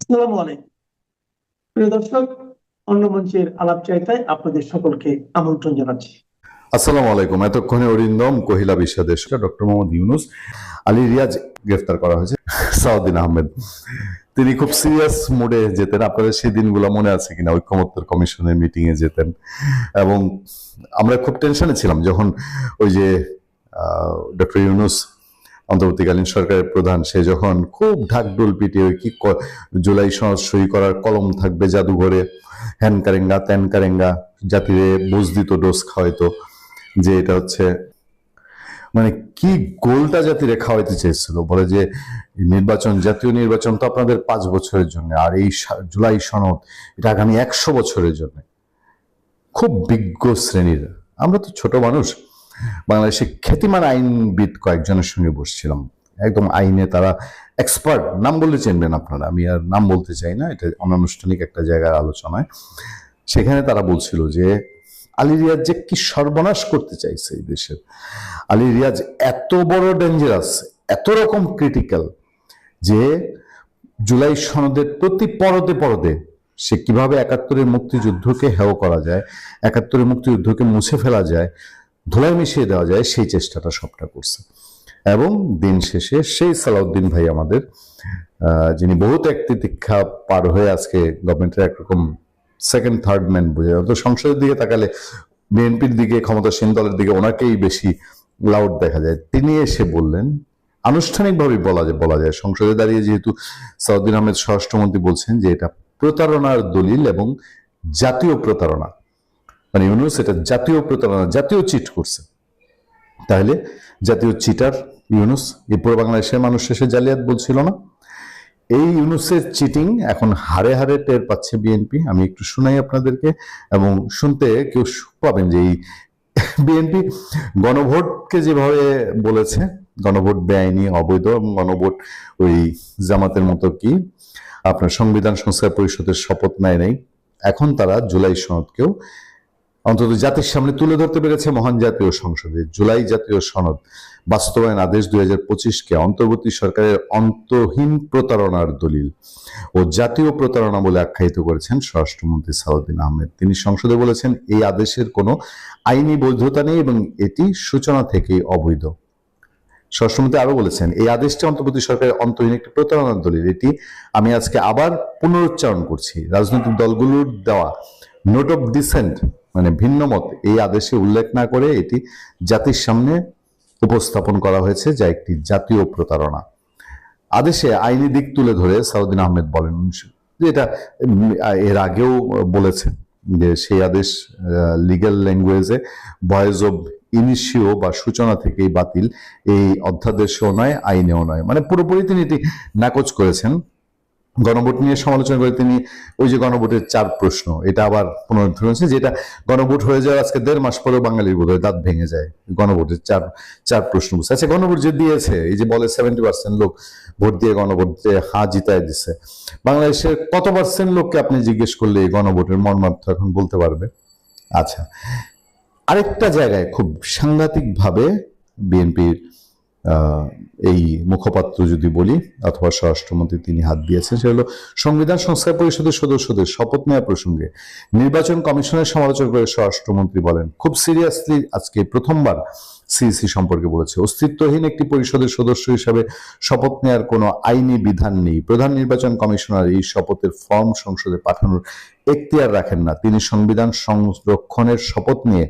আসসালামু আলাইকুম প্রিয় দর্শক, অন্য মঞ্চের আলাপচারিতায় আপনাদের সকলকে আমন্ত্রণ জানাচ্ছি। আসসালামু আলাইকুম। এতক্ষণে অরিন্দম কহিলা বিশ্বাদেশ ডক্টর মোহাম্মদ ইউনুস আলী রিয়াজ গ্রেফতার করা হয়েছে। সাউদ্দিন আহমেদ তিনি খুব সিরিয়াস মোডে যেতেন। আপনাদের সেই দিনগুলো মনে আছে কিনা? ঐক্যমত্য কমিশনের মিটিং এ যেতেন এবং আমরা খুব টেনশনে ছিলাম যখন ওই যে ডক্টর ইউনুস অন্তর্বর্তীকালীন সরকারের প্রধান, সে যখন খুব ঢাকঢোল পিটিয়ে ওই কি জুলাই সনদ সই করার কলম থাকবে জাদুঘরে, হ্যান কারেঙ্গা ত্যান কারেঙ্গা, জাতিরে বুঝ দিত ডোজ খাওয়াইতো, যে এটা হচ্ছে মানে কি গোলটা জাতিরে খাওয়াইতে চেয়েছিল। বলে যে নির্বাচন, জাতীয় নির্বাচন তো আপনাদের 5 বছরের জন্য, আর এই জুলাই সনদ এটা আগামী 100 বছরের জন্য। খুব বিজ্ঞ শ্রেণীর, আমরা তো ছোট মানুষ, বাংলাদেশে খ্যাতিমান আইনবিদ কয়েকজনের সঙ্গে বসছিলাম, একদম আইনে তারা এক্সপার্ট, নাম বললে চিনবেন আপনারা, আমি আর নাম বলতে চাই না, এটা অনানুষ্ঠানিক একটা জায়গার আলোচনায়। সেখানে তারা বলছিল যে আলী রিয়াজ যে কি সর্বনাশ করতে চাইছে এই দেশের, আলী রিয়াজ এত বড় ডেঞ্জারাস, এত রকম ক্রিটিক্যাল, যে জুলাই সনদের প্রতি পরদে পরদে সে কিভাবে 71-এর মুক্তিযুদ্ধকে হেয় করা যায়, 71-এর মুক্তিযুদ্ধকে মুছে ফেলা যায়, ধুলায় মিশিয়ে দেওয়া যায়, সেই চেষ্টাটা সবটা করছে। এবং দিন শেষে সেই সালাউদ্দিন ভাই আমাদের, যিনি বহু ত্যাগ তিতিক্ষা পার হয়ে আজকে গভর্নমেন্টের একরকম সেকেন্ড থার্ড ম্যান বোঝা, তো সংসদের দিকে তাকালে বিএনপির দিকে, ক্ষমতাসীন দলের দিকে ওনাকেই বেশি লাউড দেখা যায়। তিনি এসে বললেন, আনুষ্ঠানিকভাবে বলা যায় সংসদে দাঁড়িয়ে, যেহেতু সাউদ্দিন আহমেদ স্বরাষ্ট্রমন্ত্রী বলছেন যে এটা প্রতারণার দলিল এবং জাতীয় প্রতারণা, মানে ইউনুস এটা জাতীয় প্রতারণা, জাতীয় চিট করছে। তাহলে জাতীয় চিটার ইউনুস, এই পুরো বাংলাদেশের মানুষ শেষে জালিয়াত বলছিল না? এই ইউনুসের চিটিং এখন হারে হারে টের পাচ্ছে বিএনপি। আমি একটু শোনাই আপনাদেরকে, এবং শুনতে কেউ পাবেন যে এই বিএনপি গণভোটকে যেভাবে বলেছে, গণভোট বেআইনি, অবৈধ, এবং গণভোট ওই জামাতের মতো কি আপনার সংবিধান সংস্কার পরিষদের শপথ নেয় নাই, এখন তারা জুলাই সনদকেও অন্তত জাতির সামনে তুলে ধরতে পেরেছে। মহান জাতীয় সংসদে জুলাই জাতীয় সনদ বাস্তবায়ন আদেশ 2025-কে অন্তর্বর্তী সরকারের অন্তহীন প্রতারণার দলিল ও জাতীয় প্রতারণা বলে আখ্যায়িত করেছেন স্বরাষ্ট্রমন্ত্রী সালাউদ্দিন আহমেদ। তিনি সংসদে বলেছেন, এই আদেশের কোনো আইনি বৈধতা নেই এবং এটি সূচনা থেকেই অবৈধ। স্বরাষ্ট্রমন্ত্রী আরো বলেছেন, এই আদেশটি অন্তর্বর্তী সরকারের অন্তহীন একটি প্রতারণার দলিল। এটি আমি আজকে আবার পুনরুচ্চারণ করছি, রাজনৈতিক দলগুলোর দেওয়া নোট অফ ডিসেন্ট, মানে ভিন্ন মত, এই আদেশে উল্লেখ না করে এটি জাতির সামনে উপস্থাপন করা হয়েছে, যা একটি জাতীয় প্রতারণা। আদেশে আইনি দিক তুলে ধরে সাউদ্দিন আহমেদ বলেন যে এটা এর আগেও বলেছে যে সেই আদেশ লিগ্যাল ল্যাঙ্গুয়েজে ভয়েস অব ইনিশিও বা সূচনা থেকেই বাতিল, এই অধ্যাদেশেও নয়, আইনেও নয়, মানে পুরোপুরি তিনি এটি নাকচ করেছেন। গণভোট নিয়ে সমালোচনা করে তিনি ওই যে গণভোটের 4 প্রশ্ন, এটা আবার পুনরুদ্ধার হয়েছে, যেটা গণভোট হয়ে যাওয়ার আজকে 1.5 মাস পরেও বাঙালির বোধহয় দাঁত ভেঙে যায় গণভোটের চার প্রশ্ন। আচ্ছা, গণভোট যে দিয়েছে, এই যে বলে 70% লোক ভোট দিয়ে গণভোট হ্যাঁ জিতায় দিচ্ছে, বাংলাদেশের কত পার্সেন্ট লোককে আপনি জিজ্ঞেস করলে এই গণভোটের মর্মার্থ এখন বলতে পারবে? আচ্ছা, আরেকটা জায়গায় খুব সাংঘাতিক ভাবে বিএনপির এই মুখপাত্র যদি বলি অথবা স্বরাষ্ট্রমন্ত্রী তিনি হাত দিয়েছেন, সে হলো সংবিধান সংস্কার পরিষদের সদস্যদের শপথ নেওয়া প্রসঙ্গে নির্বাচন কমিশনের সমালোচনা করে স্বরাষ্ট্রমন্ত্রী বলেন, খুব সিরিয়াসলি আজকে প্রথমবার সিইসি সম্পর্কে বলেছে, অস্তিত্বহীন একটি পরিষদের সদস্য হিসাবে শপথ নেওয়ার কোনো আইনি বিধান নেই। প্রধান নির্বাচন কমিশনার এই শপথের ফর্ম সংসদে পাঠানোর এখতিয়ার রাখেন না। তিনি সংবিধান সংরক্ষণের শপথ নিয়ে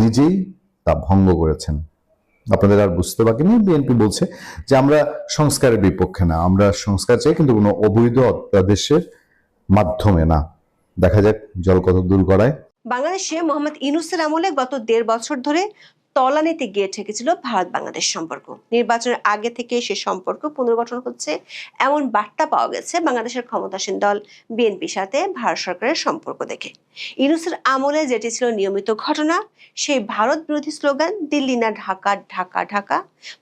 নিজেই তা ভঙ্গ করেছেন। আপনাদের আর বুঝতে বাকি নেই, বিএনপি বলছে যে আমরা সংস্কারের বিপক্ষে না, আমরা সংস্কার চাই কিন্তু কোনো অবৈধ অধ্যাদেশের মাধ্যমে না। দেখা যাক জল কত দূর গড়ায়। বাংলাদেশে মোহাম্মদ ইউনূসের আমলে গত 1.5 বছর ধরে তলানিতে গিয়ে ঠেকেছিল ভারত বাংলাদেশ সম্পর্ক। নির্বাচনের আগে থেকে সে সম্পর্ক পুনর্গঠন হচ্ছে এমন বার্তা পাওয়া গেছে বাংলাদেশের ক্ষমতাসীন দল বিএনপির সাথে ভারত সরকারের সম্পর্ক দেখে। ইউনূসের আমলে যেটি ছিল নিয়মিত ঘটনা, সেই ভারত বিরোধী স্লোগান দিল্লি না ঢাকা, ঢাকা ঢাকা,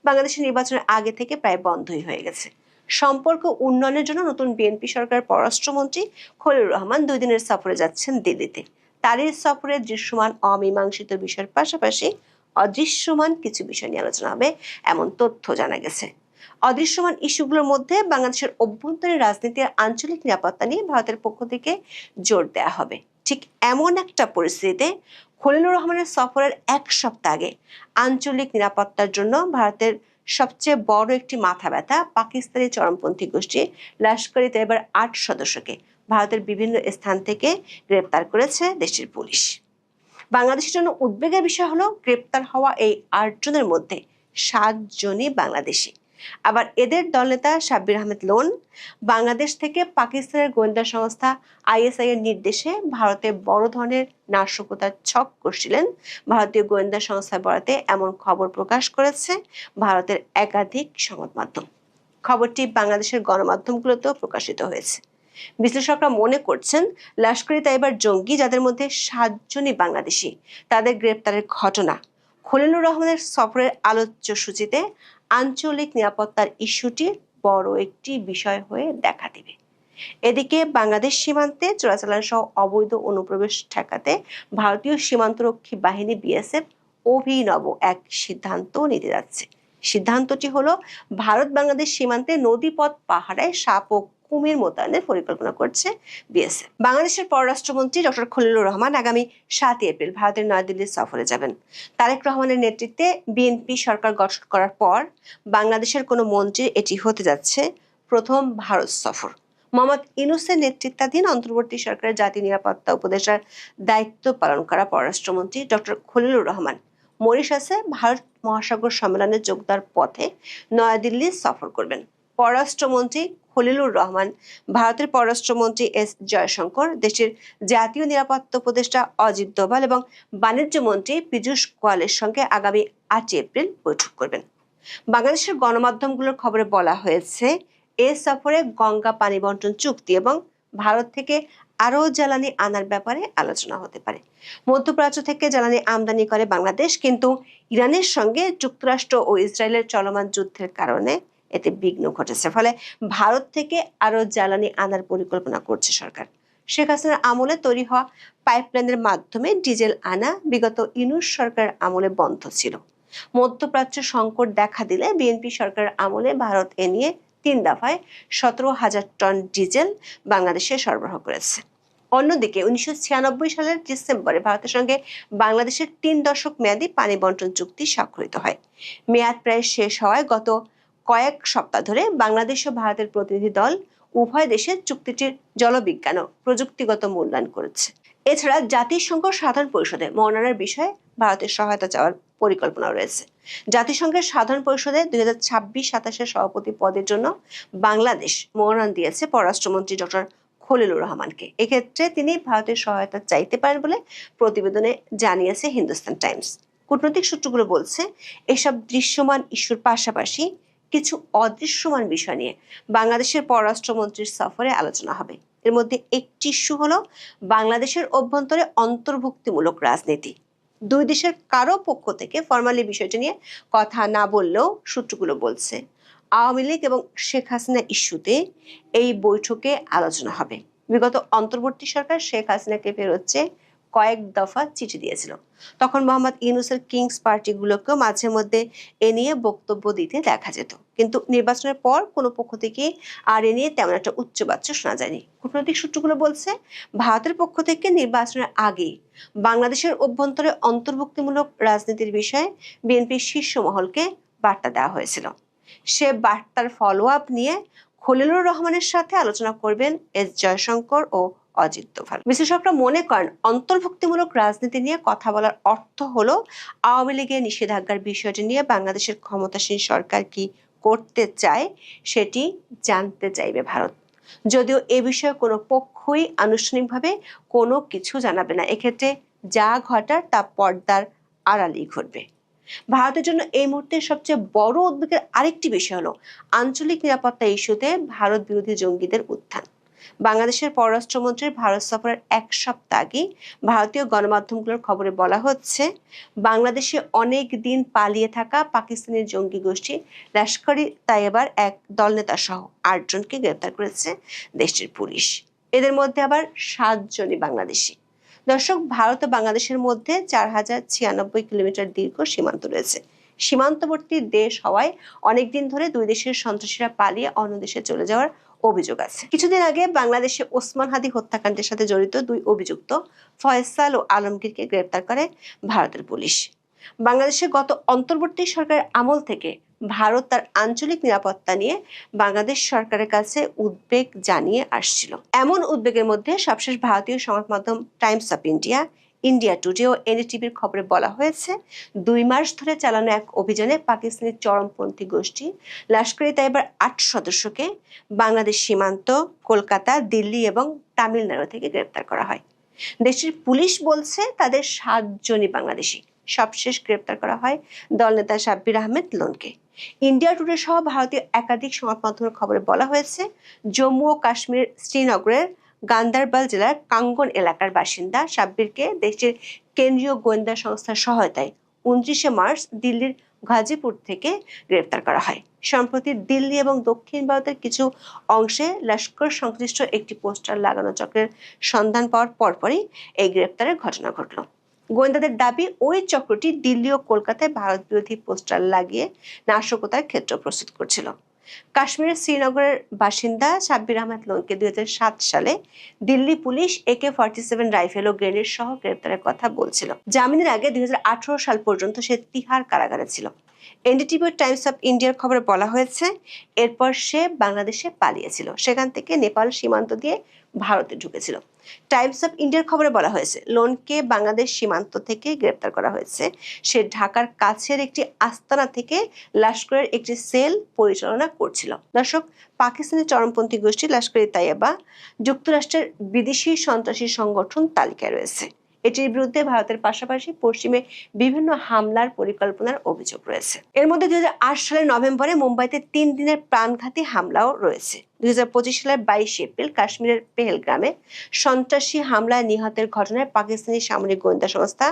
বাংলাদেশের নির্বাচনের আগে থেকে প্রায় বন্ধই হয়ে গেছে। সম্পর্ক উন্নয়নের জন্য নতুন বিএনপি সরকারের পররাষ্ট্রমন্ত্রী খলিলুর রহমান 2 দিনের সফরে যাচ্ছেন দিল্লিতে। তার এই সফরে দৃশ্যমান অমীমাংসিত বিষয়ের পাশাপাশি অদৃশ্যমান কিছু বিষয় নিয়ে আলোচনা হবে এমন তথ্য জানা গেছে। অদৃশ্যমান ইস্যুগুলোর মধ্যে বাংলাদেশের অভ্যন্তরীণ রাজনীতি আর আঞ্চলিক নিরাপত্তা নিয়ে ভারতের পক্ষ থেকে জোর দেওয়া হবে। ঠিক এমন একটা পরিস্থিতিতে খলিলুর রহমানের সফরের এক সপ্তাহ আগে আঞ্চলিক নিরাপত্তার জন্য ভারতের সবচেয়ে বড় একটি মাথা ব্যথা পাকিস্তানি চরমপন্থী গোষ্ঠী লস্কর-ই তৈয়বার ৮ সদস্যকে ভারতের বিভিন্ন স্থান থেকে গ্রেপ্তার করেছে দেশটির পুলিশ। বাংলাদেশের জন্য উদ্বেগের বিষয় হলো গ্রেপ্তার হওয়া এই ৮ জনের মধ্যে ৭ জনই বাংলাদেশি। আবার এদের দলনেতা সাব্বির আহমেদ লোন বাংলাদেশ থেকে পাকিস্তানের গোয়েন্দা সংস্থা আইএসআই এর নির্দেশে ভারতে বড় ধরনের নাশকতার ছক কষছিলেন। ভারতীয় গোয়েন্দা সংস্থার বরাতে এমন খবর প্রকাশ করেছে ভারতের একাধিক সংবাদ মাধ্যম। খবরটি বাংলাদেশের গণমাধ্যমগুলোতেও প্রকাশিত হয়েছে। বিশ্লেষকরা মনে করছেন লস্কর-ই তৈয়বার জঙ্গি, যাদের মধ্যে ৭ জনই বাংলাদেশি, তাদের গ্রেপ্তারের ঘটনা খলিলুর রহমানের সফরের আলোচ্য সূচিতে আঞ্চলিক নিরাপত্তার ইস্যুটি বড় একটি বিষয় হয়ে দেখা দেবে। এদিকে বাংলাদেশ সীমান্তে চোরাচালান সহ অবৈধ অনুপ্রবেশ ঠেকাতে ভারতীয় সীমান্তরক্ষী বাহিনী বিএসএফ অভিনব এক সিদ্ধান্ত নিতে যাচ্ছে। সিদ্ধান্তটি হলো ভারত বাংলাদেশ সীমান্তে নদীপথ পাহারায় সাপ ও কুমির মোতায়েনের পরিকল্পনা করছে বিএসএফ। বাংলাদেশের পররাষ্ট্রমন্ত্রী ডক্টর খলিলুর রহমান আগামী ৭ এপ্রিল ভারতের নয়াদিল্লি সফরে যাবেন। তারেক রহমানের নেতৃত্বে বিএনপি সরকার গঠন করার পর বাংলাদেশের কোনো মন্ত্রীর এটি হতে যাচ্ছে প্রথম ভারত সফর। মোহাম্মদ ইউনূসের নেতৃত্বাধীন অন্তর্বর্তী সরকারের জাতীয় নিরাপত্তা উপদেষ্টার দায়িত্ব পালন করা পররাষ্ট্রমন্ত্রী ডক্টর খলিলুর রহমান মরিশাসে ভারত মহাসাগর সম্মেলনে যোগ দেওয়ার পথে নয়াদিল্লি সফর করবেন। পররাষ্ট্রমন্ত্রী খলিলুর রহমান, ভারতের পররাষ্ট্রমন্ত্রী এস জয়শঙ্কর, দেশের জাতীয় নিরাপত্তা উপদেষ্টা অজিত দোভাল এবং বাণিজ্য মন্ত্রী পীযূষ গোয়ালের সঙ্গে আগামী ৮ এপ্রিল বৈঠক করবেন। বাংলাদেশের গণমাধ্যমগুলোর খবরে বলা হয়েছে, এ সফরে গঙ্গা পানি বন্টন চুক্তি এবং ভারত থেকে আরও জ্বালানি আনার ব্যাপারে আলোচনা হতে পারে। মধ্যপ্রাচ্য থেকে জ্বালানি আমদানি করে বাংলাদেশ, কিন্তু ইরানের সঙ্গে যুক্তরাষ্ট্র ও ইসরায়েলের চলমান যুদ্ধের কারণে এতে বিঘ্ন ঘটেছে। ফলে ভারত থেকে আরও জ্বালানি আনার পরিকল্পনা করছে সরকার। শেখ হাসিনার আমলে তৈরি হওয়া পাইপলাইনের মাধ্যমে ডিজেল আনা বিগত ইউনূস সরকারের আমলে বন্ধ ছিল। মধ্যপ্রাচ্য সংকট দেখা দিলে বিএনপি সরকারের আমলে ভারত এ নিয়ে ৩ দফায় ১৭,০০০ টন ডিজেল বাংলাদেশে সরবরাহ করেছে। অন্যদিকে ১৯৯৬ সালের ডিসেম্বরে ভারতের সঙ্গে বাংলাদেশের ৩ দশক মেয়াদী পানি বন্টন চুক্তি স্বাক্ষরিত হয়। মেয়াদ প্রায় শেষ হওয়ায় গত কয়েক সপ্তাহ ধরে বাংলাদেশ ও ভারতের প্রতিনিধি দল উভয় দেশের চুক্তিটির জলবিজ্ঞান ও প্রযুক্তিগত মূল্যায়ন করেছে। এছাড়া জাতিসংঘ সাধারণ পরিষদে মনোনয়নের বিষয়ে ভারতের সহায়তা চাওয়ার পরিকল্পনা রয়েছে। জাতিসংঘের সাধারণ পরিষদে 2026-27 সভাপতি পদের জন্য বাংলাদেশ মনোনয়ন দিয়েছে পররাষ্ট্রমন্ত্রী ডক্টর খলিলুর রহমানকে। এক্ষেত্রে তিনি ভারতের সহায়তা চাইতে পারেন বলে প্রতিবেদনে জানিয়েছে হিন্দুস্তান টাইমস। কূটনৈতিক সূত্রগুলো বলছে, এসব দৃশ্যমান ইস্যুর পাশাপাশি কিছু অদৃশ্যমান বিষয় নিয়ে বাংলাদেশের পররাষ্ট্রমন্ত্রীর সফরে আলোচনা হবে। এর মধ্যে একটি ইস্যু হলো বাংলাদেশের অভ্যন্তরে অন্তর্ভুক্তিমূলক রাজনীতি। দুই দেশের কারো পক্ষ থেকে ফরমালি বিষয়টি নিয়ে কথা না বললেও সূত্রগুলো বলছে, আওয়ামী লীগ এবং শেখ হাসিনা ইস্যুতে এই বৈঠকে আলোচনা হবে। বিগত অন্তর্বর্তী সরকার শেখ হাসিনাকে ফেরোচ্ছে কয়েক দফা চিঠি দিয়েছিল। তখন মোহাম্মদ ইউনূসের কিংস পার্টিগুলোকেও মাঝে মধ্যে এ নিয়ে বক্তব্য দিতে দেখা যেত, কিন্তু নির্বাচনের পর কোনো পক্ষ থেকে আর এ নিয়ে তেমন একটা উচ্চবাচ্য শোনা যায়নি। কূটনৈতিক সূত্রগুলো বলছে, ভারতের পক্ষ থেকে নির্বাচনের আগে বাংলাদেশের অভ্যন্তরে অন্তর্ভুক্তিমূলক রাজনীতির বিষয়ে বিএনপির শীর্ষ মহলকে বার্তা দেওয়া হয়েছিল। সে বার্তার ফলো আপ নিয়ে খলিলুর রহমানের সাথে আলোচনা করবেন এস জয়শঙ্কর ও অজিত দোভাল। বিশ্লেষকরা মনে করেন, অন্তর্ভুক্তিমূলক রাজনীতি নিয়ে কথা বলার অর্থ হলো আওয়ামী লীগের নিষেধাজ্ঞার বিষয়টি নিয়ে বাংলাদেশের ক্ষমতাসীন সরকার কি করতে চায় সেটি জানতে চাইবে ভারত। যদিও এ বিষয়ে কোনো পক্ষই আনুষ্ঠানিকভাবে কোনো কিছু জানাবে না। এক্ষেত্রে যা ঘটার তা পর্দার আড়ালেই ঘটবে। ভারতের জন্য এই মুহূর্তে সবচেয়ে বড় উদ্বেগের আরেকটি বিষয় হলো আঞ্চলিক নিরাপত্তা ইস্যুতে ভারত বিরোধী জঙ্গিদের উত্থান। বাংলাদেশের পররাষ্ট্রমন্ত্রীর ভারত সফরের এক সপ্তাহ আগে ভারতীয় গণমাধ্যমগুলোর খবরে বলা হচ্ছে, বাংলাদেশে অনেক দিন পালিয়ে থাকা পাকিস্তানি জঙ্গি গোষ্ঠী লস্কর-ই তৈয়বার এক দলনেতা সহ ৮ জনকে গ্রেপ্তার করেছে দেশটির পুলিশ। এদের মধ্যে আবার ৭ জনই বাংলাদেশি। দর্শক, ভারত ও বাংলাদেশের মধ্যে ৪,০৯৬ কিলোমিটার দীর্ঘ সীমান্ত রয়েছে। সীমান্তবর্তী দেশ হওয়ায় অনেকদিন ধরে দুই দেশের সন্ত্রাসীরা পালিয়ে অন্য দেশে চলে যাওয়ার অভিযোগ আছে। কিছুদিন আগে বাংলাদেশে ওসমান হাদি হত্যাকাণ্ডের সাথে জড়িত দুই অভিযুক্ত ফয়সাল ও আলমগীরকে গ্রেপ্তার করে ভারতের পুলিশ। বাংলাদেশে গত অন্তর্বর্তী সরকারের আমল থেকে ভারত তার আঞ্চলিক নিরাপত্তা নিয়ে বাংলাদেশ সরকারের কাছে উদ্বেগ জানিয়ে আসছিল। এমন উদ্বেগের মধ্যে সবশেষ ভারতীয় সংবাদ মাধ্যম Times of India, India Today ও এনডিটিভির খবরে বলা হয়েছে 2 মাস ধরে চালানো এক অভিযানে পাকিস্তানি চরমপন্থী গোষ্ঠী লস্কর-ই-তৈয়বার 8 সদস্যকে বাংলাদেশ সীমান্ত, কলকাতা, দিল্লি এবং তামিলনাড়ু থেকে গ্রেপ্তার করা হয়। দেশটির পুলিশ বলছে তাদের 7 জনই বাংলাদেশি। সবশেষ গ্রেপ্তার করা হয় দলনেতা সাব্বির আহমেদ লোনকে। ইন্ডিয়া টুডে সহ ভারতীয় একাধিক সংবাদ মাধ্যমের খবরে বলা হয়েছে জম্মু ও কাশ্মীর শ্রীনগরের গান্দারবাল জেলার কাঙ্গন এলাকার বাসিন্দা সাব্বিরকে দেশের কেন্দ্রীয় গোয়েন্দা সংস্থার সহায়তায় 29 মার্চ দিল্লির গাজীপুর থেকে গ্রেপ্তার করা হয়। সম্প্রতি দিল্লি এবং দক্ষিণ ভারতের কিছু অংশে লস্কর সংশ্লিষ্ট একটি পোস্টার লাগানো চক্রের সন্ধান পাওয়ার পরপরই এই গ্রেপ্তারের ঘটনা ঘটল। গোয়েন্দাদের দাবি ওই চক্রটি দিল্লি ও কলকাতায় ভারত বিরোধী পোস্টার লাগিয়ে নাশকতার ক্ষেত্র প্রস্তুত করছিল। কাশ্মীরের শ্রীনগরের বাসিন্দা সাব্বির আহমেদ লোনকে 2007 সালে দিল্লি পুলিশ AK-47 রাইফেল ও গ্রেনেড সহ গ্রেপ্তারের কথা বলছিল। জামিনের আগে 2018 সাল পর্যন্ত সে তিহার কারাগারে ছিল। এনডিটিভি টাইমস অফ ইন্ডিয়ার খবরে বলা হয়েছে এরপর সে বাংলাদেশে পালিয়েছিল, সেখান থেকে নেপাল সীমান্ত দিয়ে ভারতে ঢুকেছিল। টাইমস অফ ইন্ডিয়ার খবরে বলা হয়েছে লোনকে বাংলাদেশ সীমান্ত থেকে গ্রেপ্তার করা হয়েছে। সে ঢাকার কাছের একটি আস্তানা থেকে লস্করের একটি সেল পরিচালনা করছিল। দর্শক, পাকিস্তানি চরমপন্থী গোষ্ঠী লস্কর-ই-তৈয়বা যুক্তরাষ্ট্রের বিদেশি সন্ত্রাসী সংগঠন তালিকায় রয়েছে। এটির বিরুদ্ধে ভারতের পাশাপাশি পশ্চিমে বিভিন্ন হামলার পরিকল্পনার অভিযোগ রয়েছে। এর মধ্যে 2008 সালের নভেম্বরে মুম্বাইতে 3 দিনের প্রাণঘাতী হামলাও রয়েছে। 2025 সালের 22 এপ্রিল কাশ্মীরের পেহেলগ্রামে সন্ত্রাসী হামলায় নিহতের ঘটনায় পাকিস্তানি সামরিক গোয়েন্দা সংস্থা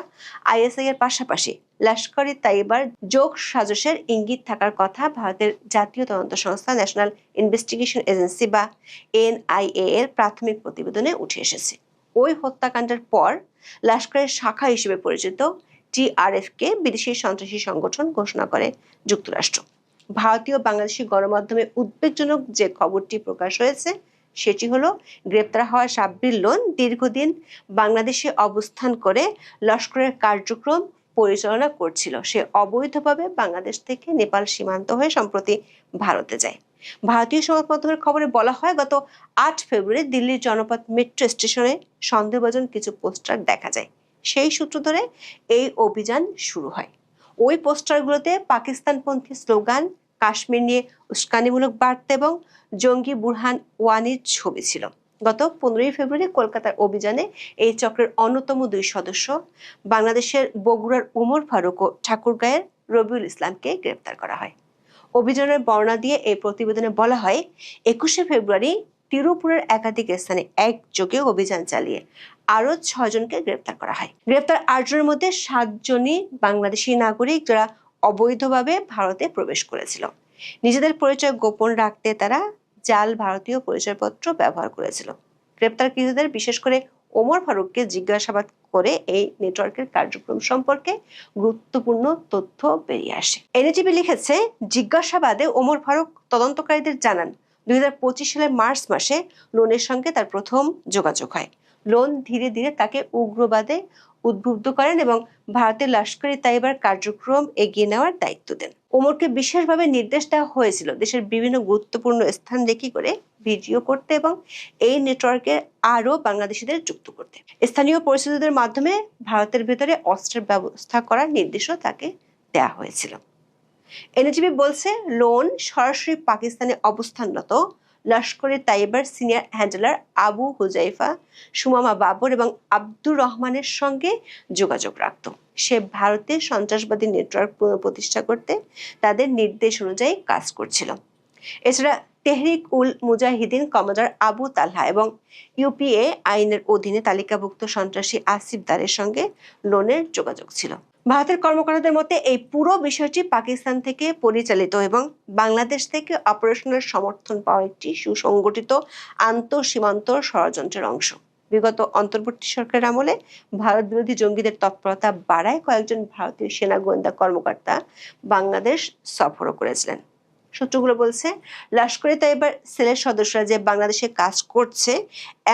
ISI এর পাশাপাশি লস্কর-ই-তৈয়বার যোগ সাজসের ইঙ্গিত থাকার কথা ভারতের জাতীয় তদন্ত সংস্থা ন্যাশনাল ইনভেস্টিগেশন এজেন্সি বা NIA এর প্রাথমিক প্রতিবেদনে উঠে এসেছে। ওই হত্যাকাণ্ডের পর লস্করের শাখা হিসেবে পরিচিত TRF-কে বিদেশি সন্ত্রাসী সংগঠন ঘোষণা করে যুক্তরাষ্ট্র। ভারতীয় বাংলাদেশি গণমাধ্যমে উদ্বেগজনক যে খবরটি প্রকাশ হয়েছে সেটি হলো গ্রেপ্তার হওয়া সাব্বির লোন দীর্ঘদিন বাংলাদেশে অবস্থান করে লস্করের কার্যক্রম পরিচালনা করছিল। সে অবৈধভাবে বাংলাদেশ থেকে নেপাল সীমান্ত হয়ে সম্প্রতি ভারতে যায়। ভারতীয় সংবাদ মাধ্যমের খবরে বলা হয় গত 8 ফেব্রুয়ারি দিল্লির জনপথ মেট্রো স্টেশনে সন্দেহভাজন কিছু পোস্টার দেখা যায়। সেই সূত্র ধরে এই অভিযান শুরু হয়। ওই পোস্টারগুলোতে পাকিস্তানপন্থী স্লোগান, কাশ্মীর নিয়ে উস্কানিমূলক বার্তা এবং জঙ্গি বুরহান ওয়ানির ছবি ছিল। গত 15 ফেব্রুয়ারি কলকাতার অভিযানে এই চক্রের অন্যতম 2 সদস্য বাংলাদেশের বগুড়ার উমর ফারুক ও ঠাকুরগাঁয়ের রবিউল ইসলামকে গ্রেপ্তার করা হয়। অভিযানের বর্ণনা দিয়ে এই প্রতিবেদনে বলা হয় 21 ফেব্রুয়ারি তিরুপুরের একাধিক স্থানে একযোগে অভিযান চালিয়ে আরো 6 জনকে গ্রেপ্তার করা হয়। গ্রেপ্তার 8 জনের মধ্যে 7 জনই বাংলাদেশি নাগরিক যারা অবৈধভাবে ভারতে প্রবেশ করেছিল। নিজেদের পরিচয় গোপন রাখতে তারা জাল ভারতীয় পরিচয়পত্র ব্যবহার করেছিল। গ্রেপ্তারকৃতদের বিশেষ করে ওমর ফারুককে জিজ্ঞাসাবাদ করে এই নেটওয়ার্কের কার্যক্রম সম্পর্কে গুরুত্বপূর্ণ তথ্য বেরিয়ে আসে। এনডিটিভি লিখেছে, জিজ্ঞাসাবাদে ওমর ফারুক তদন্তকারীদের জানান 2025 সালের মার্চ মাসে লোনের সঙ্গে তার প্রথম যোগাযোগ হয়। লোন ধীরে ধীরে তাকে উগ্রবাদে উদ্বুদ্ধ করেন এবং ভারতের লস্কর-ই-তৈয়বার কার্যক্রম এগিয়ে নেওয়ার দায়িত্ব দেন। ওমরকে বিশেষভাবে নির্দেশ দেওয়া হয়েছিল দেশের বিভিন্ন গুরুত্বপূর্ণ স্থান রেকি করে ভিডিও করতে এবং এই নেটওয়ার্কে আরো বাংলাদেশিদের যুক্ত করতে। স্থানীয় পরিস্থিতিদের মাধ্যমে ভারতের ভেতরে অস্ত্রের ব্যবস্থা করার নির্দেশও তাকে দেওয়া হয়েছিল। এনডিটিভি বলছে, লোন সরাসরি পাকিস্তানে অবস্থানরত লস্কর-ই-তৈয়বার সিনিয়র হ্যান্ডলার আবু হুজাইফা, সুমামা বাবর এবং আব্দুর রহমানের সঙ্গে যোগাযোগ রাখত। সে ভারতে সন্ত্রাসবাদী নেটওয়ার্ক পুনঃপ্রতিষ্ঠা করতে তাদের নির্দেশ অনুযায়ী কাজ করছিল। এছাড়া তেহরিক উল মুজাহিদিন কমান্ডার আবু তালহা এবং UPA আইনের অধীনে তালিকাভুক্ত সন্ত্রাসী আসিফ দারের সঙ্গে লোনের যোগাযোগ ছিল। ভারতের কর্মকর্তাদের মতে এই পুরো বিষয়টি পাকিস্তান থেকে পরিচালিত এবং বাংলাদেশ থেকে অপারেশনাল সমর্থন পাওয়া একটি সুসংগঠিত আন্তঃসীমান্ত ষড়যন্ত্রের অংশ। বিগত অন্তর্বর্তী সরকারের আমলে ভারত বিরোধী জঙ্গিদের তৎপরতা বাড়ায় কয়েকজন ভারতীয় সেনা গোয়েন্দা কর্মকর্তা বাংলাদেশ সফরও করেছিলেন। সূত্রগুলো বলছে, লস্করে তৈয়বার সেলের সদস্যরা যে বাংলাদেশে কাজ করছে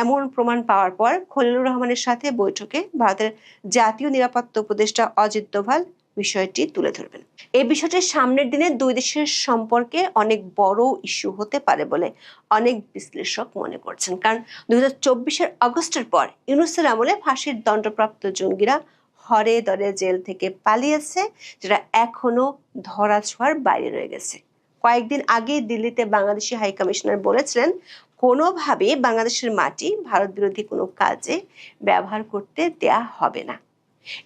এমন প্রমাণ পাওয়ার পর খলিলুর রহমানের সাথে বৈঠকে ভারতের জাতীয় নিরাপত্তা উপদেষ্টা অজিত দোভাল বিষয়টি তুলে ধরবেন। এই বিষয়টি সামনের দিনে দুই দেশের সম্পর্কে অনেক বড় ইস্যু হতে পারে বলে অনেক বিশ্লেষক মনে করছেন। কারণ 2024-এর আগস্টের পর ইউনূসের আমলে ফাঁসির দণ্ডপ্রাপ্ত জঙ্গিরা হরে দরে জেল থেকে পালিয়েছে, যেটা এখনো ধরাছোঁয়ার বাইরে রয়ে গেছে। কয়েকদিন আগে দিল্লিতে বাংলাদেশি হাই কমিশনার বলেছিলেন, কোনোভাবে বাংলাদেশের মাটি ভারত বিরোধী কোনো কাজে ব্যবহার করতে দেয়া হবে না।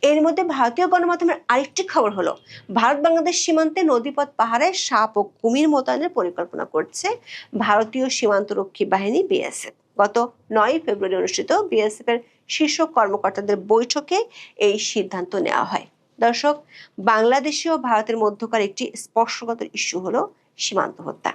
এর মধ্যে ভারতীয় গণমাধ্যমের আরেকটি খবর হলো, ভারত বাংলাদেশ সীমান্তে নদীপথ পাহারায় সাপ ও কুমির মোতায়েনের পরিকল্পনা করছে ভারতীয় সীমান্তরক্ষী বাহিনী বিএসএফ। গত 9 ফেব্রুয়ারি অনুষ্ঠিত বিএসএফ এর শীর্ষ কর্মকর্তাদের বৈঠকে এই সিদ্ধান্ত নেওয়া হয়। দর্শক, বাংলাদেশে ও ভারতের মধ্যকার একটি স্পর্শগত ইস্যু হলো সীমান্ত হত্যা।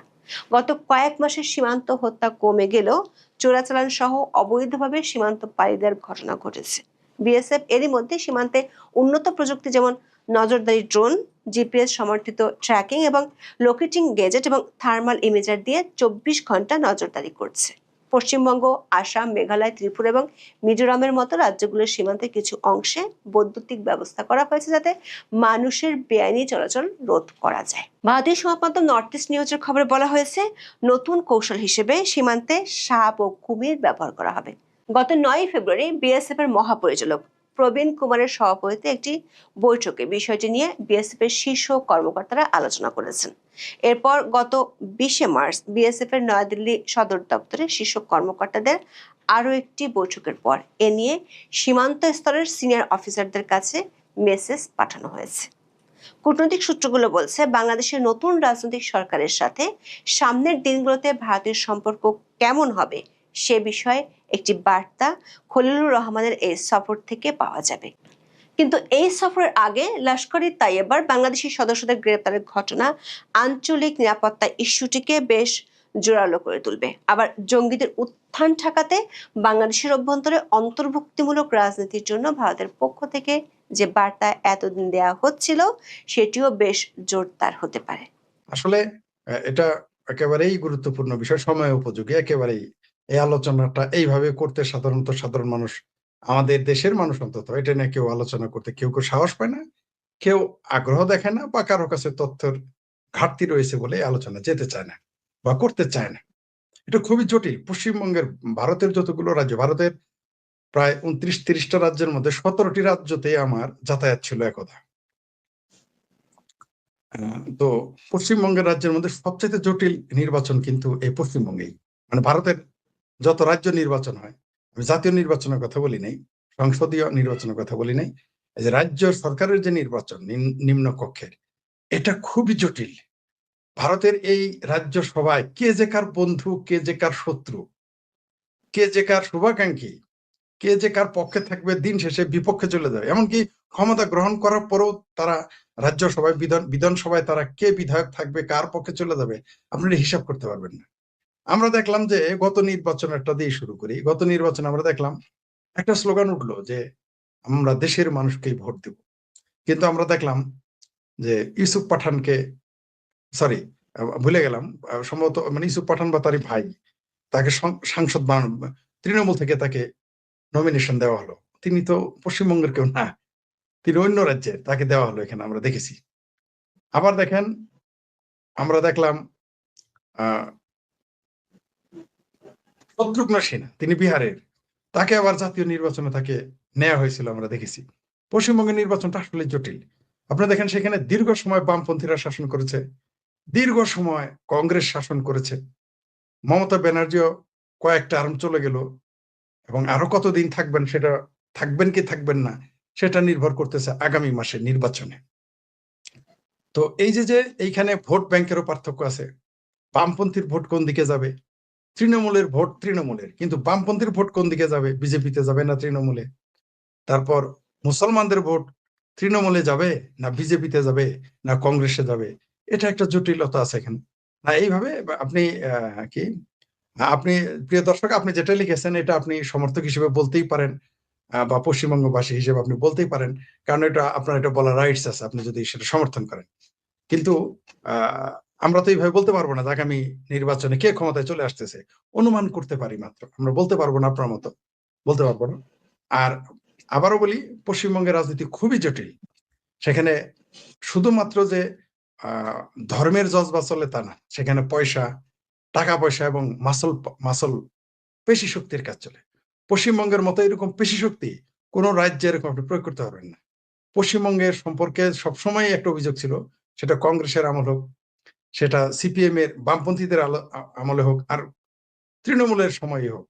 গত কয়েক মাসের সীমান্ত হত্যা কমে গেলেও চোরাচালান সহ অবৈধভাবে সীমান্ত পাড়ি দেওয়ার ঘটনা ঘটেছে। বিএসএফ এরই মধ্যে সীমান্তে উন্নত প্রযুক্তি যেমন নজরদারি ড্রোন, জিপিএস সমর্থিত ট্র্যাকিং এবং লোকেটিং গেজেট এবং থার্মাল ইমেজার দিয়ে 24 ঘন্টা নজরদারি করছে। পশ্চিমবঙ্গ, আসাম, মেঘালয়, ত্রিপুরা এবং মিজোরামের মতো রাজ্যগুলোর সীমান্তে কিছু অংশে বৈদ্যুতিক ব্যবস্থা করা হয়েছে যাতে মানুষের বেআইনি চলাচল রোধ করা যায়। ভারতীয় সংবাদ মাধ্যম নর্থ ইস্ট নিউজের খবরে বলা হয়েছে, নতুন কৌশল হিসেবে সীমান্তে সাপ ও কুমির ব্যবহার করা হবে। গত 9 ফেব্রুয়ারি বিএসএফ এর মহাপরিচালক প্রবীণ কুমারের সভাপতিত্বে একটি বৈঠকে বিষয়টি নিয়ে বিএসএফ এর শীর্ষ কর্মকর্তারা আলোচনা করেছেন। এরপর গত 20 মার্চ বিএসএফ এর নয়াদিল্লি সদর দপ্তরে শীর্ষ কর্মকর্তাদের আরও একটি বৈঠকের পর এ নিয়ে সীমান্ত স্তরের সিনিয়র অফিসারদের কাছে মেসেজ পাঠানো হয়েছে। কূটনৈতিক সূত্রগুলো বলছে, বাংলাদেশের নতুন রাজনৈতিক সরকারের সাথে সামনের দিনগুলোতে ভারতের সম্পর্ক কেমন হবে সে বিষয়ে একটি বার্তা খলিলুর রহমানের এই সফর থেকে পাওয়া যাবে। কিন্তু এই সফরের আগে লস্করে তৈয়বার বাংলাদেশি সদস্যদের গ্রেপ্তারের ঘটনা আঞ্চলিক নিরাপত্তা ইস্যুটিকে বেশ জোরালো করে তুলবে। আবার জঙ্গিদের উত্থান ঠেকাতে বাংলাদেশের অভ্যন্তরে অন্তর্ভুক্তিমূলক রাজনীতির জন্য ভারতের পক্ষ থেকে যে বার্তা এতদিন দেওয়া হচ্ছিল সেটিও বেশ জোরদার হতে পারে। আসলে এটা একেবারেই গুরুত্বপূর্ণ বিষয়, সময় উপযোগী। একেবারেই এই আলোচনাটা এইভাবে করতে সাধারণত সাধারণ মানুষ, আমাদের দেশের মানুষ অন্তত, এটা নিয়ে কেউ আলোচনা করতে কেউ সাহস পায় না, কেউ আগ্রহ দেখায় না, বা কারো কাছে তথ্যের ঘাটতি রয়েছে বলে আলোচনা যেতে চায় না বা করতে চায় না। এটা খুবই জটিল। পশ্চিমবঙ্গের, ভারতের যতগুলো রাজ্য, ভারতের প্রায় 29-30টা রাজ্যের মধ্যে 17টি রাজ্যতে আমার যাতায়াত ছিল একদা। তো পশ্চিমবঙ্গের রাজ্যের মধ্যে সবচেয়ে জটিল নির্বাচন কিন্তু এই পশ্চিমবঙ্গেই। মানে ভারতের যত রাজ্য নির্বাচন হয়, আমি জাতীয় নির্বাচনের কথা বলি নাই, সংসদীয় নির্বাচনের কথা বলি নাই, এই যে রাজ্য সরকারের যে নির্বাচন নিম্ন কক্ষের, এটা খুবই জটিল। ভারতের এই রাজ্য সভায় কে যে কার বন্ধু, কে যে কার শত্রু, কে যে কার শুভাকাঙ্ক্ষী, কে যে কার পক্ষে থাকবে, দিন শেষে বিপক্ষে চলে যাবে। এমনকি ক্ষমতা গ্রহণ করার পরেও তারা রাজ্যসভায়, বিধানসভায় তারা কে বিধায়ক থাকবে, কার পক্ষে চলে যাবে, আপনারা হিসাব করতে পারবেন না। আমরা দেখলাম যে গত নির্বাচন একটা দিয়ে শুরু করি, গত নির্বাচনে আমরা দেখলাম একটা স্লোগান উঠলো যে আমরা দেশের মানুষকেই ভোট দেব। কিন্তু আমরা দেখলাম যে ইউসুফ পাঠানকে, সরি ভুলে গেলাম, সম্ভবত মানে ইউসুফ পাঠান বা তারই ভাই, তাকে সাংসদ তৃণমূল থেকে তাকে নমিনেশন দেওয়া হলো। তিনি তো পশ্চিমবঙ্গের কেউ না, তিনি অন্য রাজ্যের, তাকে দেওয়া হলো এখানে আমরা দেখেছি। আবার দেখেন, আমরা দেখলাম শত্রুঘ্ন সিনহা, তিনি বিহারের, তাকে আবার জাতীয় নির্বাচনে তাকে নেওয়া হয়েছিল, আমরা দেখেছি। পশ্চিমবঙ্গের নির্বাচনটা আসলে জটিল। আপনারা দেখেন সেখানে দীর্ঘ সময় বামপন্থীরা শাসন করেছে, দীর্ঘ সময় কংগ্রেস শাসন করেছে, মমতা ব্যানার্জিও কয়েক টার্ম চলে গেল, এবং আরো কতদিন থাকবেন, সেটা থাকবেন কি থাকবেন না সেটা নির্ভর করতেছে আগামী মাসের নির্বাচনে। তো এই যে এইখানে ভোট ব্যাংকেরও পার্থক্য আছে। বামপন্থীর ভোট কোন দিকে যাবে, তৃণমূলের ভোট তৃণমূলের, কিন্তু বামপন্থীর ভোট কোন দিকে যাবে, বিজেপিতে যাবে না তৃণমূলে। তারপর মুসলমানদের ভোট তৃণমূলে যাবে না বিজেপিতে যাবে না কংগ্রেসে যাবে, এটা একটা জটিলতা আছে এখানে। না এইভাবে আপনি কি আপনি প্রিয় দর্শক, আপনি যেটা লিখেছেন এটা আপনি সমর্থক হিসেবে বলতেই পারেন, বা পশ্চিমবঙ্গবাসী হিসেবে আপনি বলতেই পারেন, কারণ এটা আপনার এটা বলার রাইটস আছে আপনি যদি সেটা সমর্থন করেন। কিন্তু আহ আমরা তো এইভাবে বলতে পারবো না যে আগামী নির্বাচনে কে ক্ষমতায় চলে আসতেছে। অনুমান করতে পারি মাত্র, আমরা বলতে পারবো না, আপনার মতো বলতে পারবো না। আর আবারও বলি, পশ্চিমবঙ্গের রাজনীতি খুবই জটিল। সেখানে শুধুমাত্র যে আহ ধর্মের জজবা চলে তা না, সেখানে পয়সা, টাকা পয়সা এবং মাসল মাসল পেশি শক্তির কাজ চলে। পশ্চিমবঙ্গের মতো এরকম পেশি শক্তি কোনো রাজ্যে এরকম আপনি প্রয়োগ করতে পারবেন না। পশ্চিমবঙ্গের সম্পর্কে সবসময় একটা অভিযোগ ছিল, সেটা কংগ্রেসের আমল হোক, সেটা সিপিএম এর বামপন্থীদের আমলে হোক, আর তৃণমূলের সময় হোক,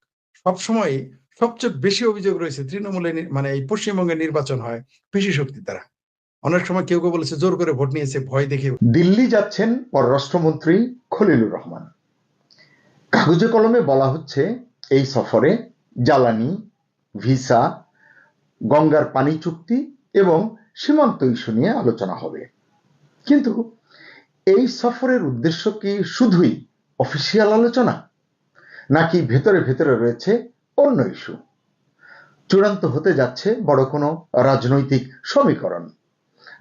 সবসময় সবচেয়ে বেশি অভিযোগ রয়েছে তৃণমূলের মানে এই পশ্চিমবঙ্গের নির্বাচন হয় পেশি শক্তির দ্বারা। অনেক সময় কেউ কেউ বলেছে জোর করে ভোট নিয়েছে, ভয় দেখে। দিল্লি যাচ্ছেন পররাষ্ট্রমন্ত্রী খলিলুর রহমান। কাগজে কলমে বলা হচ্ছে এই সফরে জ্বালানি, ভিসা, গঙ্গার পানি চুক্তি এবং সীমান্ত ইস্যু নিয়ে আলোচনা হবে। কিন্তু এই সফরের উদ্দেশ্য কি শুধুই অফিসিয়াল আলোচনা, নাকি ভেতরে ভেতরে রয়েছে অন্য ইস্যু? চূড়ান্ত হতে যাচ্ছে বড় কোনো রাজনৈতিক সমীকরণ,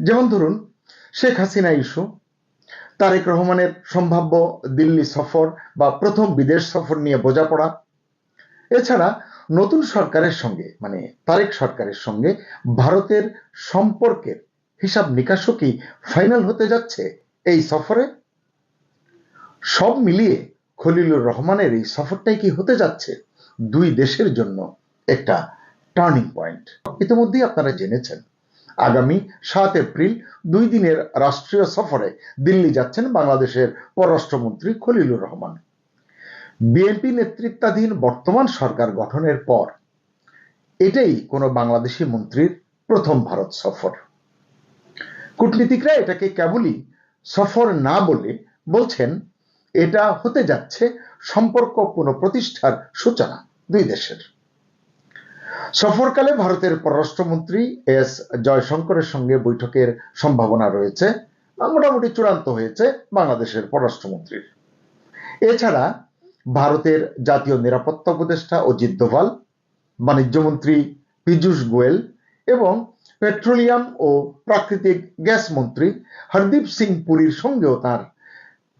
যেমন ধরুন শেখ হাসিনা ইস্যু, তারেক রহমানের সম্ভাব্য দিল্লি সফর বা প্রথম বিদেশ সফর নিয়ে বোঝাপড়া। এছাড়া নতুন সরকারের সঙ্গে মানে তারেক সরকারের সঙ্গে ভারতের সম্পর্কের হিসাব নিকাশও কি ফাইনাল হতে যাচ্ছে এই সফরে? সব মিলিয়ে খলিলুর রহমানের এই সফরটাই কি হতে যাচ্ছে দুই দেশের জন্য একটা টার্নিং পয়েন্ট? ইতিমধ্যেই আপনারা জেনেছেন আগামী 7 এপ্রিল 2 দিনের রাষ্ট্রীয় সফরে দিল্লি যাচ্ছেন বাংলাদেশের পররাষ্ট্রমন্ত্রী খলিলুর রহমান। বিএনপি নেতৃত্বাধীন বর্তমান সরকার গঠনের পর এটাই কোনো বাংলাদেশি মন্ত্রীর প্রথম ভারত সফর। কূটনীতিকরা এটাকে কেবলই সফর না বলে বলছেন এটা হতে যাচ্ছে সম্পর্ক পুনঃপ্রতিষ্ঠার সূচনা দুই দেশের। সফরকালে ভারতের পররাষ্ট্রমন্ত্রী এস জয়শঙ্করের সঙ্গে বৈঠকের সম্ভাবনা রয়েছে, মোটামুটি চূড়ান্ত হয়েছে বাংলাদেশের পররাষ্ট্রমন্ত্রীর। এছাড়া ভারতের জাতীয় নিরাপত্তা উপদেষ্টা অজিত দোভাল, বাণিজ্যমন্ত্রী পীযূষ গোয়েল এবং পেট্রোলিয়াম ও প্রাকৃতিক গ্যাস মন্ত্রী হরদীপ সিং পুরীর সঙ্গেও তার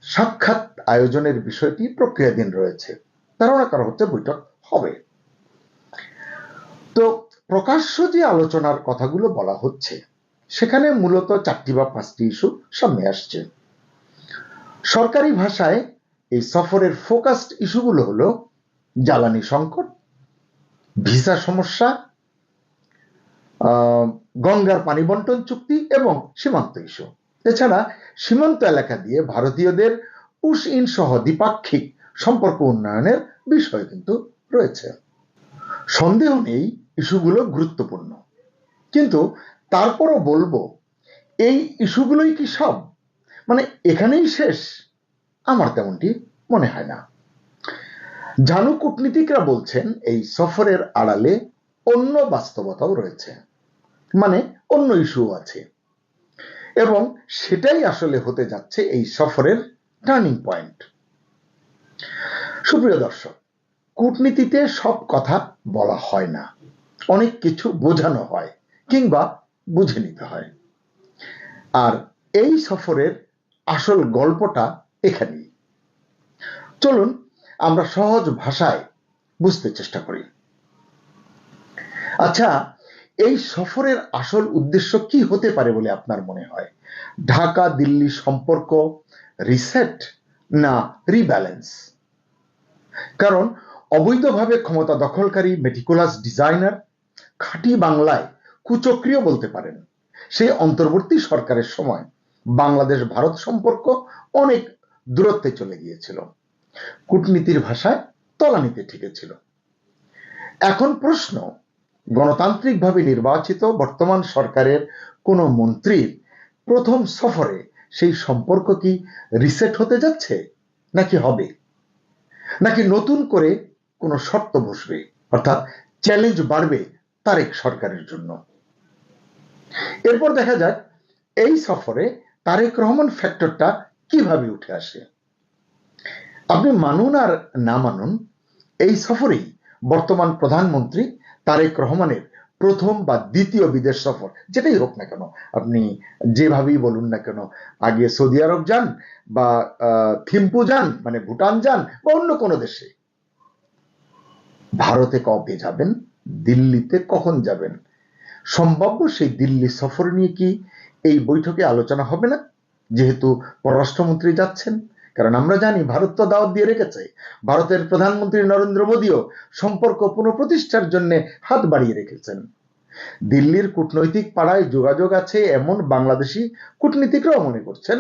সাক্ষাৎ আয়োজনের বিষয়টি প্রক্রিয়াধীন রয়েছে। ধারণা করা হচ্ছে বৈঠক হবে। তো প্রকাশ্য যে আলোচনার কথাগুলো বলা হচ্ছে সেখানে মূলত 4টি বা 5টি ইস্যু সামনে আসছে। সরকারি ভাষায় এই সফরের ফোকাসড ইস্যুগুলো হলো জ্বালানি সংকট, ভিসা সমস্যা, গঙ্গার পানি বন্টন চুক্তি এবং সীমান্ত ইস্যু। এছাড়া সীমান্ত এলাকা দিয়ে ভারতীয়দের পুশ ইন সহ দ্বিপাক্ষিক সম্পর্ক উন্নয়নের বিষয় কিন্তু রয়েছে। সন্দেহ নেই ইস্যুগুলো গুরুত্বপূর্ণ, কিন্তু তারপরও বলবো এই ইস্যুগুলোই কি সব, মানে এখানেই শেষ? আমার তেমনটি মনে হয় না। জানু কূটনীতিকরা বলছেন এই সফরের আড়ালে অন্য বাস্তবতাও রয়েছে, মানে অন্য ইস্যু আছে, এবং সেটাই আসলে হতে যাচ্ছে এই সফরের টার্নিং পয়েন্ট। সুপ্রিয় দর্শক, কূটনীতিতে সব কথা বলা হয় না, অনেক কিছু বোঝানো হয় কিংবা বুঝে নিতে হয়। আর এই সফরের আসল গল্পটা এখানেই। চলুন আমরা সহজ ভাষায় বুঝতে চেষ্টা করি। আচ্ছা, এই সফরের আসল উদ্দেশ্য কি হতে পারে বলে আপনার মনে হয়? ঢাকা দিল্লি সম্পর্ক রিসেট না রিব্যালেন্স? কারণ অবৈধভাবে ক্ষমতা দখলকারী মেটিকুলাস ডিজাইনার, খাঁটি বাংলায় কুচক্রীয় বলতে পারেন, সেই অন্তর্বর্তী সরকারের সময় বাংলাদেশ ভারত সম্পর্ক অনেক দূরত্বে চলে গিয়েছিল, কূটনীতির ভাষায় তলানিতে ঠেকেছিল। এখন প্রশ্ন, গণতান্ত্রিকভাবে নির্বাচিত বর্তমান সরকারের কোন মন্ত্রীর প্রথম সফরে সেই সম্পর্ক কি রিসেট হতে যাচ্ছে, নাকি হবে, নাকি নতুন করে কোনো শর্ত বসবে, অর্থাৎ চ্যালেঞ্জ বাড়বে তারেক সরকারের জন্য? এরপর দেখা যাক এই সফরে তারেক রহমান ফ্যাক্টরটা কিভাবে উঠে আসে। আপনি মানুন আর না মানুন, এই সফরেই বর্তমান প্রধানমন্ত্রী তারেক রহমানের প্রথম বা দ্বিতীয় বিদেশ সফর, যেটাই হোক না কেন, আপনি যেভাবেই বলুন না কেন, আগে সৌদি আরব যান বা থিম্পু যান মানে ভুটান যান বা অন্য কোনো দেশে, ভারতে কবে যাবেন, দিল্লিতে কখন যাবেন, সম্ভাব্য সেই দিল্লি সফর নিয়ে কি এই বৈঠকে আলোচনা হবে না? যেহেতু পররাষ্ট্রমন্ত্রী যাচ্ছেন, কারণ আমরা জানি ভারত তো দাওয়াত দিয়ে রেখেছে, ভারতের প্রধানমন্ত্রী নরেন্দ্র মোদীও সম্পর্ক পুনঃপ্রতিষ্ঠার জন্য হাত বাড়িয়ে রেখেছেন। দিল্লির কূটনৈতিক পাড়ায় যোগাযোগ আছে এমন বাংলাদেশি কূটনীতিকরাও মনে করছেন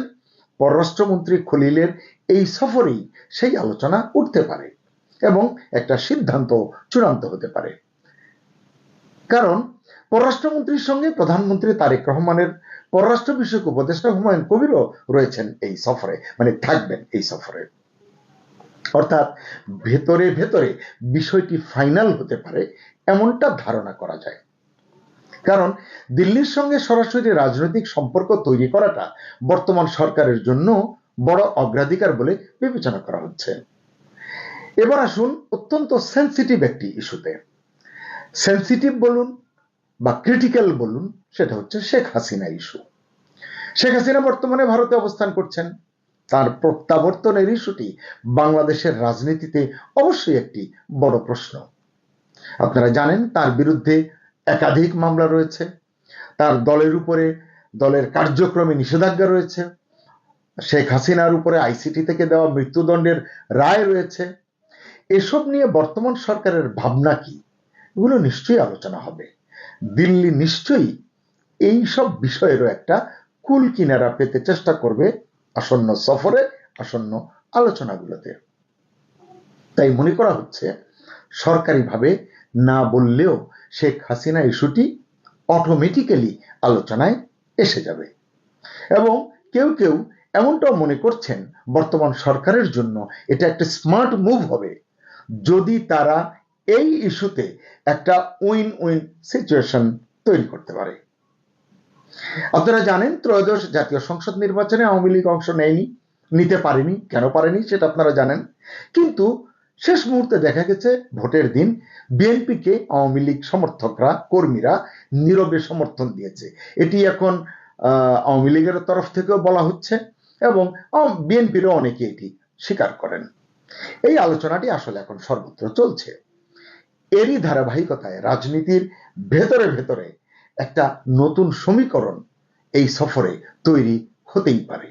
পররাষ্ট্রমন্ত্রী খলিলের এই সফরেই সেই আলোচনা উঠতে পারে এবং একটা সিদ্ধান্ত চূড়ান্ত হতে পারে। কারণ পররাষ্ট্রমন্ত্রীর সঙ্গে প্রধানমন্ত্রী তারেক রহমানের পররাষ্ট্র বিষয়ক উপদেষ্টা হুমায়ুন কবিরও রয়েছেন এই সফরে, মানে থাকবেন এই সফরে। অর্থাৎ ভেতরে ভেতরে বিষয়টি ফাইনাল হতে পারে এমনটা ধারণা করা যায়। কারণ দিল্লির সঙ্গে সরাসরি রাজনৈতিক সম্পর্ক তৈরি করাটা বর্তমান সরকারের জন্য বড় অগ্রাধিকার বলে বিবেচনা করা হচ্ছে। এবার আসুন অত্যন্ত সেন্সিটিভ একটি ইস্যুতে। সেন্সিটিভ বলুন বা ক্রিটিক্যাল বলুন, সেটা হচ্ছে শেখ হাসিনা ইস্যু। শেখ হাসিনা বর্তমানে ভারতে অবস্থান করছেন, তার প্রত্যাবর্তনের ইস্যুটি বাংলাদেশের রাজনীতিতে অবশ্যই একটি বড় প্রশ্ন। আপনারা জানেন তার বিরুদ্ধে একাধিক মামলা রয়েছে, তার দলের উপরে দলের কার্যক্রমে নিষেধাজ্ঞা রয়েছে, শেখ হাসিনার উপরে আইসিটি থেকে দেওয়া মৃত্যুদণ্ডের রায় রয়েছে। এসব নিয়ে বর্তমান সরকারের ভাবনা কি, এগুলো নিশ্চয়ই আলোচনা হবে। দিল্লি নিশ্চয়ই এই সব বিষয়েরও একটা কুল কিনারা পেতে চেষ্টা করবে আসন্ন সফরে, আসন্ন আলোচনাগুলোতে। তাই মনে করা হচ্ছে সরকারিভাবে না বললেও শেখ হাসিনা ইস্যুটি অটোমেটিক্যালি আলোচনায় এসে যাবে। এবং কেউ কেউ এমনটাও মনে করছেন বর্তমান সরকারের জন্য এটা একটা স্মার্ট মুভ হবে যদি তারা এই ইস্যুতে একটা উইন উইন সিচুয়েশন তৈরি করতে পারে। আপনারা জানেন ত্রয়োদশ জাতীয় সংসদ নির্বাচনে আওয়ামী লীগ অংশ নিতে পারেনি। কেন পারেনি সেটা আপনারা জানেন, কিন্তু শেষ মুহূর্তে দেখা গেছে ভোটের দিন বিএনপিকে আওয়ামী লীগ সমর্থকরা, কর্মীরা নীরবে সমর্থন দিয়েছে। এটি এখন আওয়ামী লীগের তরফ থেকেও বলা হচ্ছে এবং বিএনপিরও অনেকে এটি স্বীকার করেন। এই আলোচনাটি আসলে এখন সর্বত্র চলছে। এরই ধারাবাহিকতায় রাজনীতির ভেতরে ভেতরে একটা নতুন সমীকরণ এই সফরে তৈরি হতেই পারে।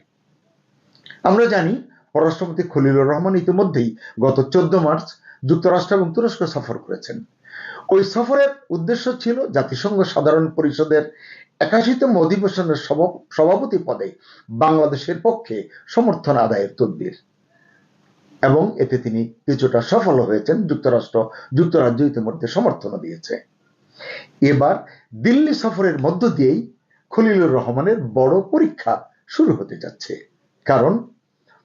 আমরা জানি পররাষ্ট্রমন্ত্রী খলিলুর রহমান ইতিমধ্যেই গত 14 মার্চ যুক্তরাষ্ট্র এবং তুরস্ক সফর করেছেন। ওই সফরের উদ্দেশ্য ছিল জাতিসংঘ সাধারণ পরিষদের 81তম অধিবেশনের সভাপতি পদে বাংলাদেশের পক্ষে সমর্থন আদায়ের তদবির, এবং এতে তিনি কিছুটা সফল হয়েছেন। যুক্তরাজ্য ইতিমধ্যে সমর্থনও দিয়েছে। এবার দিল্লি সফরের মধ্য দিয়েই খলিলুর রহমানের বড় পরীক্ষা শুরু হতে যাচ্ছে। কারণ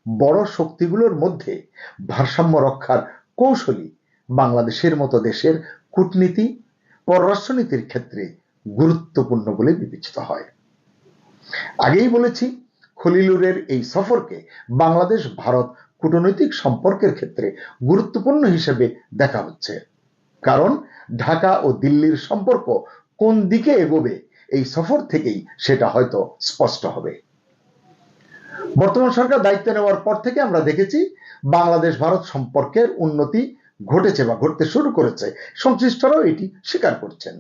বড় শক্তিগুলোর মধ্যে ভারসাম্য রক্ষার কৌশলী বাংলাদেশের মতো দেশের কূটনীতি পররাষ্ট্রনীতির ক্ষেত্রে গুরুত্বপূর্ণ বলে বিবেচিত হয়। আগেই বলেছি খলিলুরের এই সফরকে বাংলাদেশ ভারত কূটনৈতিক সম্পর্কের ক্ষেত্রে গুরুত্বপূর্ণ হিসেবে দেখা হচ্ছে। কারণ ঢাকা ও দিল্লির সম্পর্ক কোন দিকে এগোবে এই সফর থেকেই সেটা হয়তো স্পষ্ট হবে। বর্তমান সরকার দায়িত্ব নেওয়ার পর থেকে আমরা দেখেছি বাংলাদেশ ভারত সম্পর্কের উন্নতি ঘটেছে বা ঘটতে শুরু করেছে, সংশ্লিষ্টরাও এটি স্বীকার করছেন।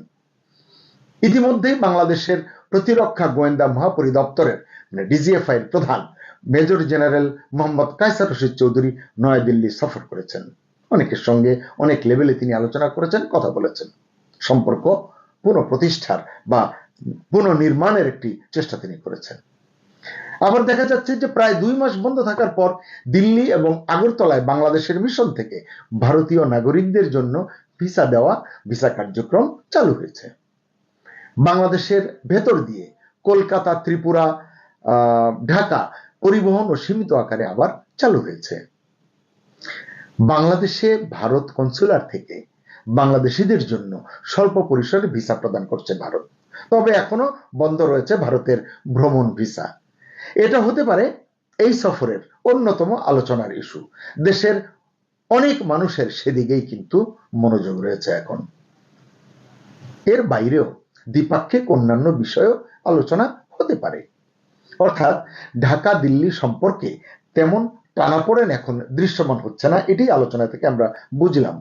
ইতিমধ্যেই বাংলাদেশের প্রতিরক্ষা গোয়েন্দা মহাপরিদপ্তরের ডিজিএফআই এর প্রধান মেজর জেনারেল মোহাম্মদ কায়সার রশিদ চৌধুরী নয়াদিল্লি সফর করেছেন। অনেকের সঙ্গে অনেক লেভেলে তিনি আলোচনা করেছেন, কথা বলেছেন, সম্পর্ক পুনঃপ্রতিষ্ঠার বা পুনর্নির্মাণের একটি চেষ্টা তিনি করেছেন। আবার দেখা যাচ্ছে যে প্রায় 2 মাস বন্ধ থাকার পর দিল্লি এবং আগরতলায় বাংলাদেশের মিশন থেকে ভারতীয় নাগরিকদের জন্য ভিসা কার্যক্রম চালু হয়েছে। বাংলাদেশের ভেতর দিয়ে কলকাতা, ত্রিপুরা, ঢাকা পরিবহন ও সীমিত আকারে আবার চালু হয়েছে। বাংলাদেশে ভারত কনসুলার থেকে বাংলাদেশিদের জন্য স্বল্প পরিসরে ভিসা প্রদান করছে ভারত, তবে এখনো বন্ধ রয়েছে ভারতের ভ্রমণ ভিসা। এটা হতে পারে এই সফরের অন্যতম আলোচনার ইস্যু। দেশের অনেক মানুষের সেদিকেই কিন্তু মনোযোগ রয়েছে এখন। এর বাইরেও দ্বিপাক্ষিক অন্যান্য বিষয়েও আলোচনা হতে পারে। অর্থাৎ ঢাকা দিল্লি সম্পর্কে তেমন টানাপোড়েন এখন দৃশ্যমান হচ্ছে না, এটি আলোচনা থেকে আমরা বুঝলাম।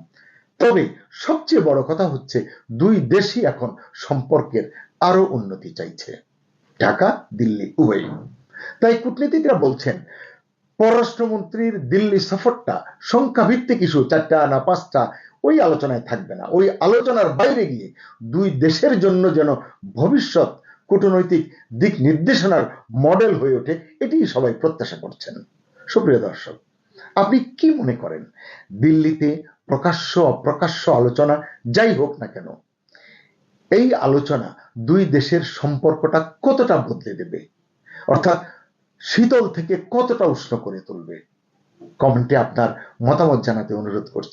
তবে সবচেয়ে বড় কথা হচ্ছে দুই দেশই এখন সম্পর্কের আরো উন্নতি চাইছে, ঢাকা দিল্লি উভয়। তাই কূটনীতিকরা বলছেন পররাষ্ট্রমন্ত্রীর দিল্লি সফরটা সংখ্যাভিত্তিক ইস্যু, 4টা না 5টা, ওই আলোচনায় থাকবে না। ওই আলোচনার বাইরে গিয়ে দুই দেশের জন্য যেন ভবিষ্যৎ কূটনৈতিক দিক নির্দেশনার মডেল হয়ে ওঠে, এটি সবাই প্রত্যাশা করছেন। সুপ্রিয় দর্শক, আপনি কি মনে করেন দিল্লিতে প্রকাশ্য অপ্রকাশ্য আলোচনা যাই হোক না কেন, এই আলোচনা দুই দেশের সম্পর্কটা কতটা বদলে দেবে, অর্থাৎ শীতল থেকে কতটা উষ্ণ করে তুলবে? কমেন্টে আপনার মতামত জানাতে অনুরোধ করছি।